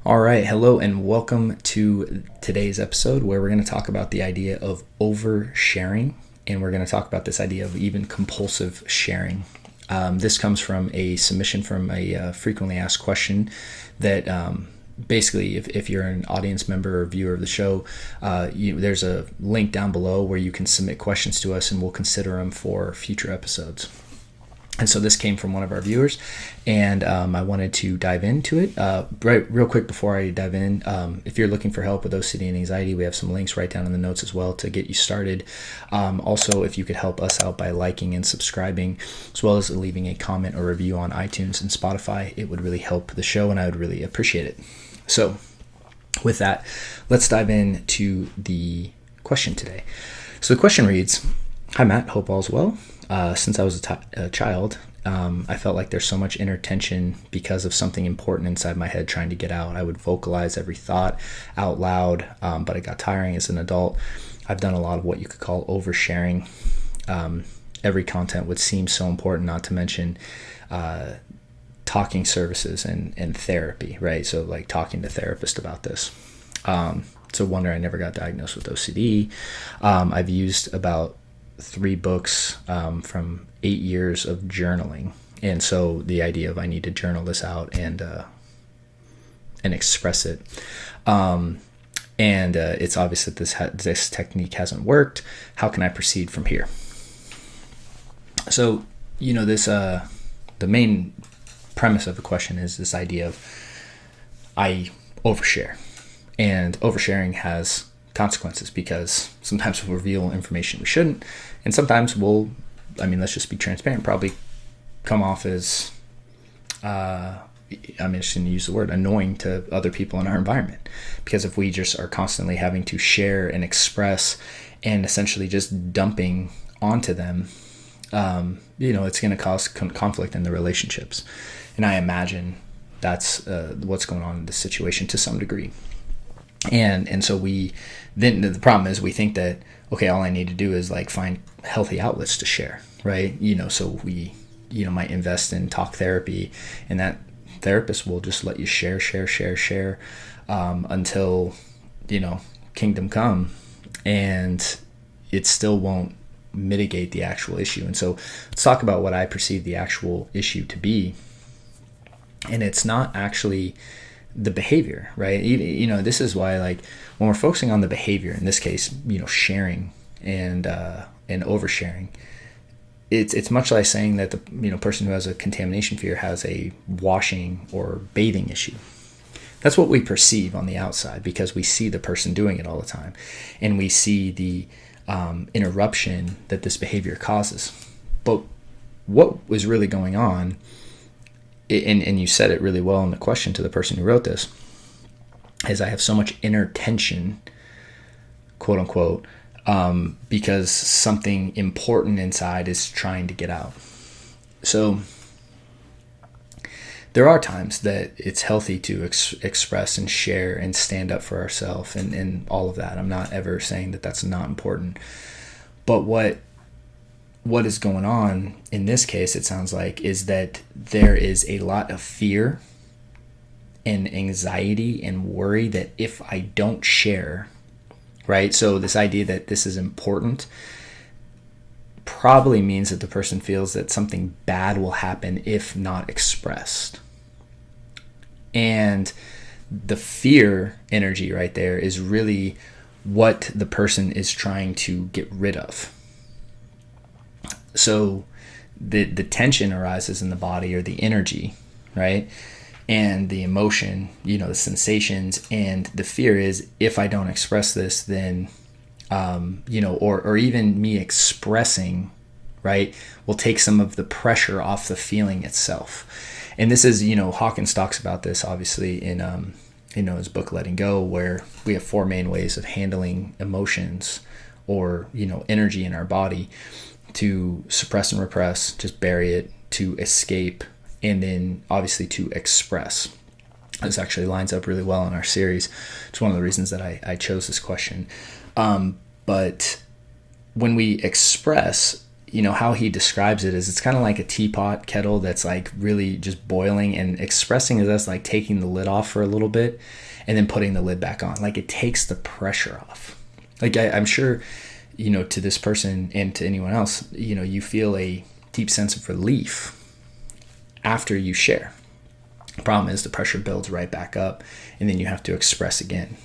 All right, hello and welcome to today's episode where we're going to talk about the idea of oversharing, and we're going to talk about this idea of even compulsive sharing. This comes from a submission from a frequently asked question that basically, if you're an audience member or viewer of the show, there's a link down below where you can submit questions to us and we'll consider them for future episodes. And so this came from one of our viewers, and I wanted to dive into it. Real quick before I dive in, if you're looking for help with OCD and anxiety, we have some links right down in the notes as well to get you started. Also, if you could help us out by liking and subscribing, as well as leaving a comment or review on iTunes and Spotify, it would really help the show, and I would really appreciate it. So with that, let's dive into the question today. So the question reads, "Hi Matt, hope all's well. Since I was a child, I felt like there's so much inner tension because of something important inside my head trying to get out. I would vocalize every thought out loud, but it got tiring as an adult. I've done a lot of what you could call oversharing. Every content would seem so important, not to mention talking services and therapy, right? So like talking to therapists about this. So wonder I never got diagnosed with OCD. I've used about 3 books from 8 years of journaling, and so the idea of I need to journal this out and express it, and it's obvious that this technique hasn't worked. How can I proceed from here?" So this the main premise of the question is this idea of I overshare, and oversharing has consequences because sometimes we'll reveal information we shouldn't, and sometimes let's just be transparent, probably come off as I'm just going to use the word annoying to other people in our environment, because if we just are constantly having to share and express and essentially just dumping onto them, it's going to cause conflict in the relationships, and I imagine that's what's going on in this situation to some degree. And so then the problem is we think that, okay, all I need to do is like find healthy outlets to share, right? So we, might invest in talk therapy, and that therapist will just let you share, until, kingdom come, and it still won't mitigate the actual issue. And so let's talk about what I perceive the actual issue to be. And it's not actually the behavior, right? This is why, like, when we're focusing on the behavior, in this case, sharing and oversharing, it's much like saying that the person who has a contamination fear has a washing or bathing issue. That's what we perceive on the outside because we see the person doing it all the time, and we see the interruption that this behavior causes. But what was really going on, and you said it really well in the question to the person who wrote this, is I have so much inner tension, quote unquote, because something important inside is trying to get out. So there are times that it's healthy to express and share and stand up for ourselves and all of that. I'm not ever saying that that's not important. But what is going on in this case, it sounds like, is that there is a lot of fear and anxiety and worry that if I don't share, right? So this idea that this is important probably means that the person feels that something bad will happen if not expressed. And the fear energy right there is really what the person is trying to get rid of. So the tension arises in the body, or the energy, right? And the emotion, the sensations, and the fear is if I don't express this, then, or even me expressing, right, will take some of the pressure off the feeling itself. And this is, Hawkins talks about this obviously in, his book Letting Go, where we have 4 main ways of handling emotions or, energy in our body: to suppress and repress, just bury it; to escape; and then obviously to express. This actually lines up really well in our series. It's one of the reasons that I chose this question. But when we express, how he describes it is it's kind of like a teapot kettle that's like really just boiling, and expressing is us like taking the lid off for a little bit and then putting the lid back on. Like it takes the pressure off. Like I'm sure, to this person and to anyone else, you feel a deep sense of relief after you share. The problem is the pressure builds right back up, and then you have to express again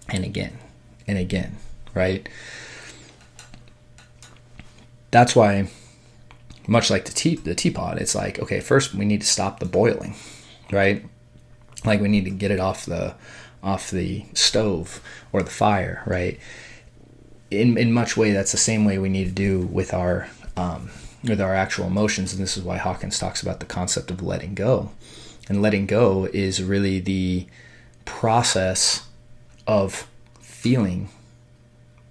and again and again, right? That's why, much like the teapot, it's like, okay, first we need to stop the boiling, right? Like we need to get it off the stove or the fire, right? In much way, that's the same way we need to do with our actual emotions, and this is why Hawkins talks about the concept of letting go. And letting go is really the process of feeling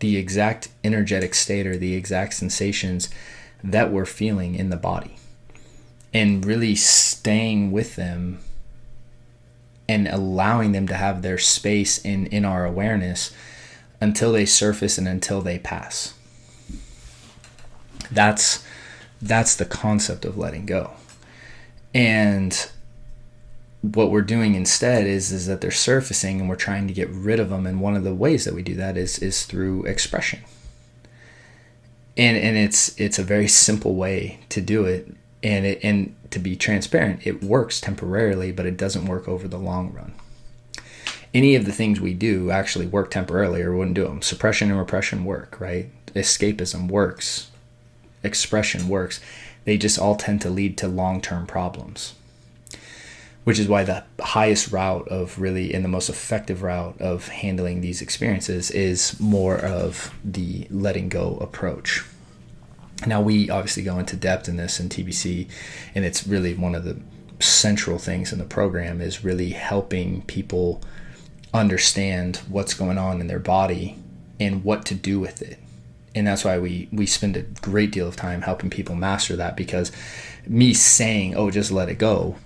the exact energetic state or the exact sensations that we're feeling in the body, and really staying with them and allowing them to have their space in our awareness until they surface and until they pass. That's the concept of letting go. And what we're doing instead is that they're surfacing and we're trying to get rid of them. And one of the ways that we do that is through expression. And it's a very simple way to do it. And to be transparent, it works temporarily, but it doesn't work over the long run. Any of the things we do actually work temporarily, or we wouldn't do them. Suppression and repression work, right? Escapism works. Expression works. They just all tend to lead to long-term problems. Which is why the highest route of really, and the most effective route of handling these experiences is more of the letting go approach. Now, we obviously go into depth in this in TBC, and it's really one of the central things in the program is really helping people understand what's going on in their body and what to do with it. And that's why we spend a great deal of time helping people master that, because me saying, oh, just let it go,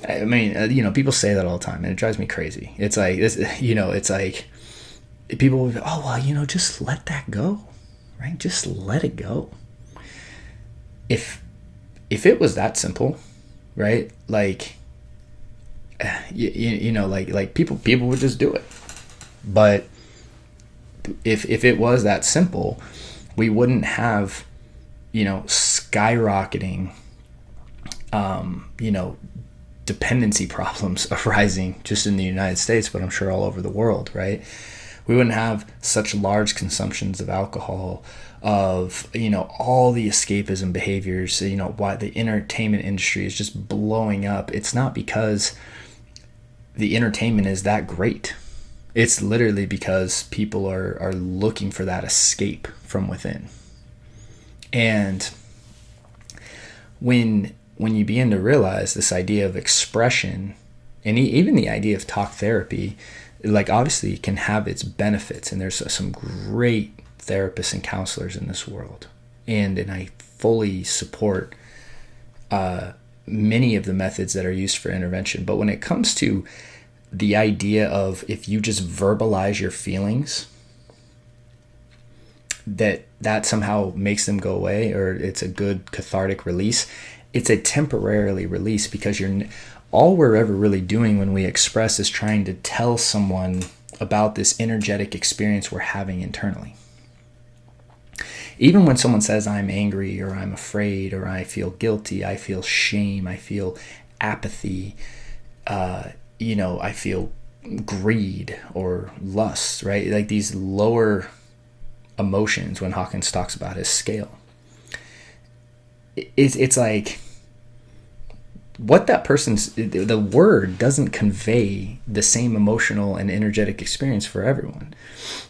I mean, people say that all the time, and it drives me crazy. It's like, it's like people will be, oh, well, just let that go, right? Just let it go. If it was that simple, right? Like, like people would just do it. But if it was that simple, we wouldn't have, skyrocketing, dependency problems arising just in the United States, but I'm sure all over the world, right? We wouldn't have such large consumptions of alcohol, of, all the escapism behaviors, why the entertainment industry is just blowing up. It's not because the entertainment is that great. It's literally because people are looking for that escape from within. And when you begin to realize this idea of expression, and even the idea of talk therapy, like obviously can have its benefits, and there's some great therapists and counselors in this world, and I fully support many of the methods that are used for intervention. But when it comes to the idea of if you just verbalize your feelings, that somehow makes them go away, or it's a good cathartic release, it's a temporarily release, because all we're ever really doing when we express is trying to tell someone about this energetic experience we're having internally. Even when someone says, I'm angry, or I'm afraid, or I feel guilty, I feel shame, I feel apathy, I feel greed or lust, right? Like these lower emotions, when Hawkins talks about his scale. It's like what that person's, the word doesn't convey the same emotional and energetic experience for everyone.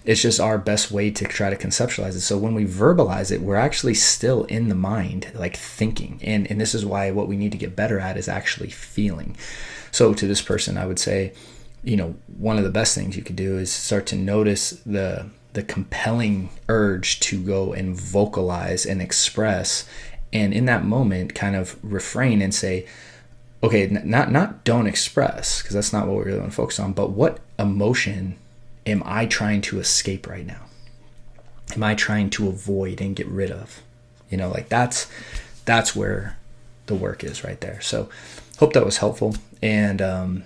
It's just our best way to try to conceptualize it. So when we verbalize it, we're actually still in the mind, like thinking. And this is why what we need to get better at is actually feeling. So to this person, I would say, one of the best things you could do is start to notice the compelling urge to go and vocalize and express. And in that moment, kind of refrain and say, okay, not don't express, because that's not what we really want to focus on, but what emotion am I trying to escape right now? Am I trying to avoid and get rid of? Like that's where the work is right there. So hope that was helpful. And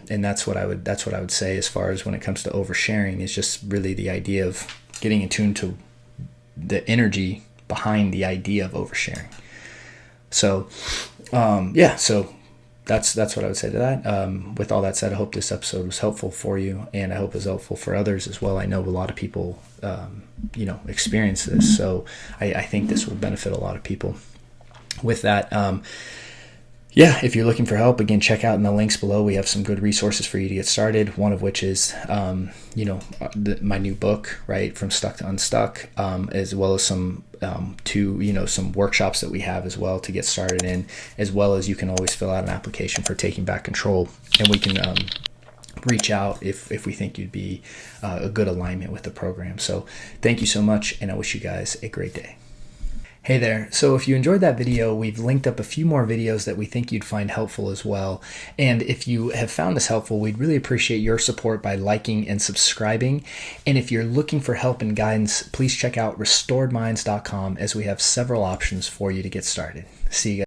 that's what I would say as far as when it comes to oversharing, is just really the idea of getting in tune to the energy behind the idea of oversharing. So so that's what I would say to that. With all that said, I hope this episode was helpful for you, and I hope it was helpful for others as well. I know a lot of people experience this, so I think this will benefit a lot of people. With that, if you're looking for help, again, check out in the links below. We have some good resources for you to get started. One of which is, my new book, right, From Stuck to Unstuck, as well as some some workshops that we have as well to get started in, as well as you can always fill out an application for Taking Back Control, and we can reach out if we think you'd be a good alignment with the program. So thank you so much, and I wish you guys a great day. Hey there. So if you enjoyed that video, we've linked up a few more videos that we think you'd find helpful as well. And if you have found this helpful, we'd really appreciate your support by liking and subscribing. And if you're looking for help and guidance, please check out restoredminds.com, as we have several options for you to get started. See you guys.